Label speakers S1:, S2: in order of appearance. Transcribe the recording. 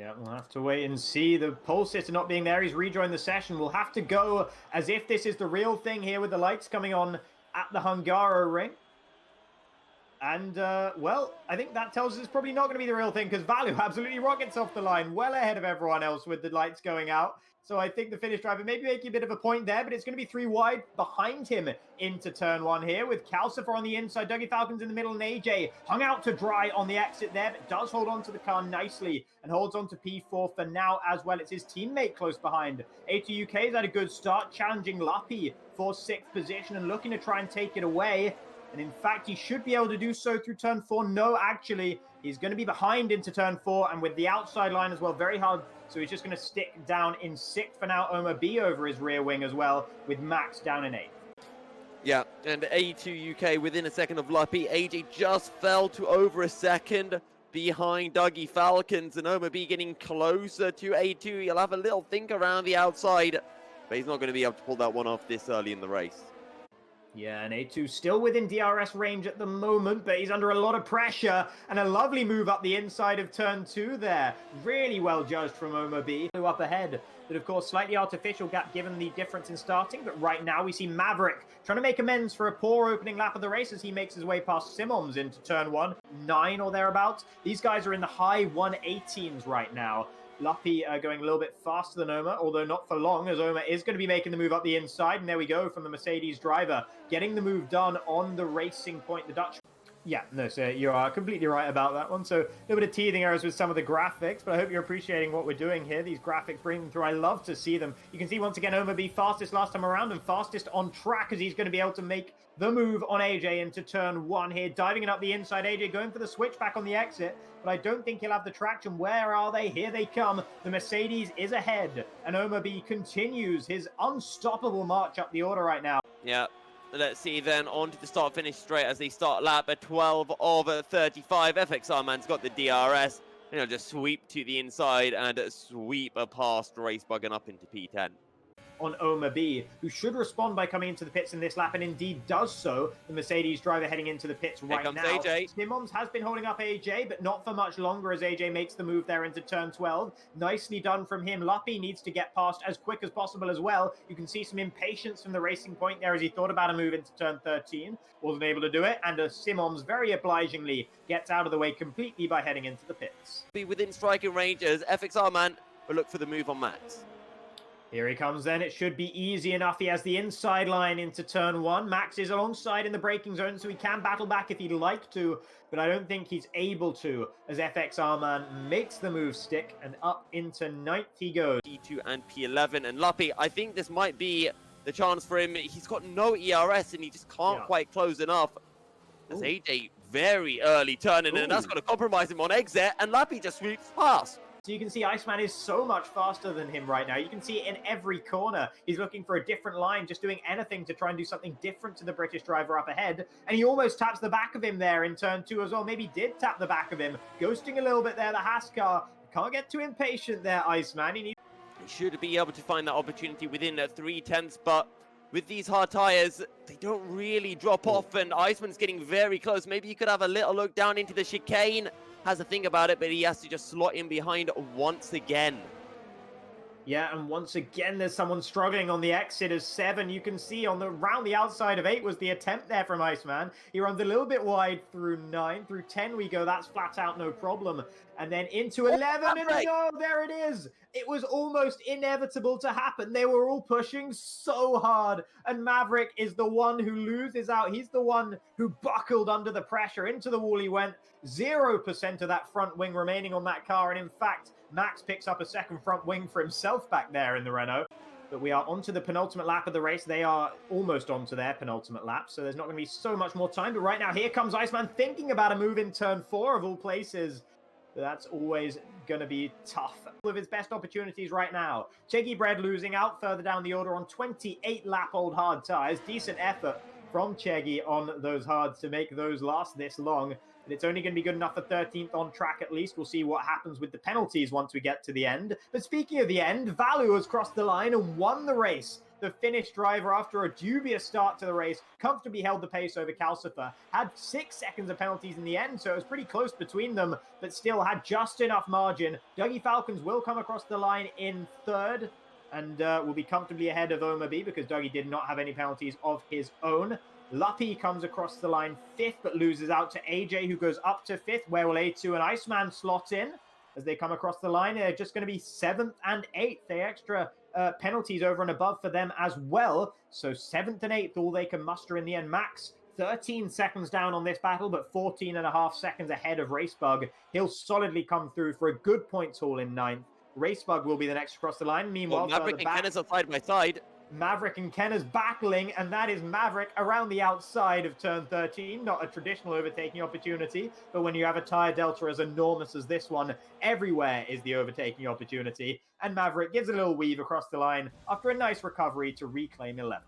S1: Yeah, we'll have to wait and see. The pole sitter not being there, he's rejoined the session. We'll have to go as if this is the real thing here with the lights coming on at the Hungaro ring. And, well, I think that tells us it's probably not going to be the real thing because Vallu absolutely rockets off the line, well ahead of everyone else with the lights going out. So I think the Finnish driver maybe making a bit of a point there, but it's going to be 3 wide behind him into turn 1 here with Calcifer on the inside, Dougie Falcons in the middle, and AJ hung out to dry on the exit there, but does hold on to the car nicely and holds on to P4 for now as well. It's his teammate close behind. A2 UK has had a good start, challenging Lappi for 6th position and looking to try and take it away. And in fact, he should be able to do so through turn 4. No, actually, he's going to be behind into turn 4 and with the outside line as well, very hard. So he's just going to stick down in 6th for now. Omar B over his rear wing as well, with Max down in 8th.
S2: Yeah, and A2 UK within a second of Luppy. AJ just fell to over a second behind Dougie Falcons, and Omar B getting closer to A2. He'll have a little think around the outside, but he's not going to be able to pull that one off this early in the race.
S1: Yeah, and A2 still within DRS range at the moment, but he's under a lot of pressure, and a lovely move up the inside of turn 2 there. Really well judged from Omar B. Up ahead, but of course slightly artificial gap given the difference in starting, but right now we see Maverick trying to make amends for a poor opening lap of the race as he makes his way past Simons into turn 1, 9 or thereabouts. These guys are in the high 118s right now. Luppy going a little bit faster than Omar, although not for long, as Omar is going to be making the move up the inside. And there we go from the Mercedes driver, getting the move done on the racing point. The Dutch... Yeah, no, so you are completely right about that one. So a little bit of teething errors with some of the graphics, but I hope you're appreciating what we're doing here. These graphics bring them through. I love to see them. You can see once again Omar B fastest last time around and fastest on track as he's going to be able to make the move on AJ into turn 1 here. Diving it up the inside, AJ going for the switchback on the exit, but I don't think he'll have the traction. Where are they? Here they come. The Mercedes is ahead, and Omar B continues his unstoppable march up the order right now.
S2: Yeah. Let's see then on to the start-finish straight as they start lap at 12 of 35. FXR man's got the DRS. And he'll just sweep to the inside and sweep past Racebug and up into P10.
S1: On Omar B, who should respond by coming into the pits in this lap, and indeed does so. The Mercedes driver heading into the pits right now.
S2: AJ.
S1: Simons has been holding up AJ, but not for much longer as AJ makes the move there into turn 12. Nicely done from him. Luppy needs to get past as quick as possible as well. You can see some impatience from the racing point there as he thought about a move into turn 13. Wasn't able to do it, and Simons very obligingly gets out of the way completely by heading into the pits.
S2: Be within striking range as FXR man will look for the move on Max.
S1: Here he comes then. It should be easy enough. He has the inside line into turn 1. Max is alongside in the braking zone, so he can battle back if he'd like to, but I don't think he's able to, as FXR man makes the move stick, and up into 9th he goes.
S2: P2 and P11, and Luppy, I think this might be the chance for him. He's got no ERS, and he just can't quite close enough. As AJ very early turning, and that's going to compromise him on exit, and Luppy just sweeps past.
S1: So you can see Iceman is so much faster than him right now. You can see it in every corner. He's looking for a different line, just doing anything to try and do something different to the British driver up ahead. And he almost taps the back of him there in turn 2 as well. Maybe did tap the back of him. Ghosting a little bit there, the Haas car. Can't get too impatient there, Iceman. He
S2: should be able to find that opportunity within 3/10, but with these hard tires, they don't really drop off, and Iceman's getting very close. Maybe you could have a little look down into the chicane. Has a think about it, but he has to just slot in behind once again.
S1: Yeah, and once again, there's someone struggling on the exit as 7. You can see on the round the outside of 8 was the attempt there from Iceman. He runs a little bit wide through 9. Through 10 we go. That's flat out no problem. And then into 11, and no, there it is. It was almost inevitable to happen. They were all pushing so hard, and Maverick is the one who loses out. He's the one who buckled under the pressure. Into the wall he went. 0% of that front wing remaining on that car, and in fact, Max picks up a second front wing for himself back there in the Renault. But we are onto the penultimate lap of the race. They are almost onto their penultimate lap, so there's not going to be so much more time. But right now, here comes Iceman thinking about a move in turn 4 of all places. But that's always going to be tough. One of his best opportunities right now. Cheggy Bread losing out further down the order on 28 lap-old hard tyres. Decent effort from Cheggy on those hards to make those last this long. but it's only going to be good enough for 13th on track at least. We'll see what happens with the penalties once we get to the end. But speaking of the end, Vallu has crossed the line and won the race. The Finnish driver, after a dubious start to the race, comfortably held the pace over Calcifer. Had 6 seconds of penalties in the end, so it was pretty close between them, but still had just enough margin. Dougie Falcons will come across the line in 3rd, and will be comfortably ahead of Omar B because Dougie did not have any penalties of his own. Luppy comes across the line 5th, but loses out to AJ, who goes up to 5th. Where will A2 and Iceman slot in as they come across the line? They're just going to be 7th and 8th. They extra penalties over and above for them as well. So 7th and 8th, all they can muster in the end. Max, 13 seconds down on this battle, but 14.5 seconds ahead of Racebug. He'll solidly come through for a good points haul in 9th. Racebug will be the next across the line. Meanwhile,
S2: Maverick and Kenneth are side by side.
S1: Maverick and Kenner's battling, and that is Maverick around the outside of turn 13. Not a traditional overtaking opportunity, but when you have a tyre delta as enormous as this one, everywhere is the overtaking opportunity. And Maverick gives a little weave across the line after a nice recovery to reclaim 11th.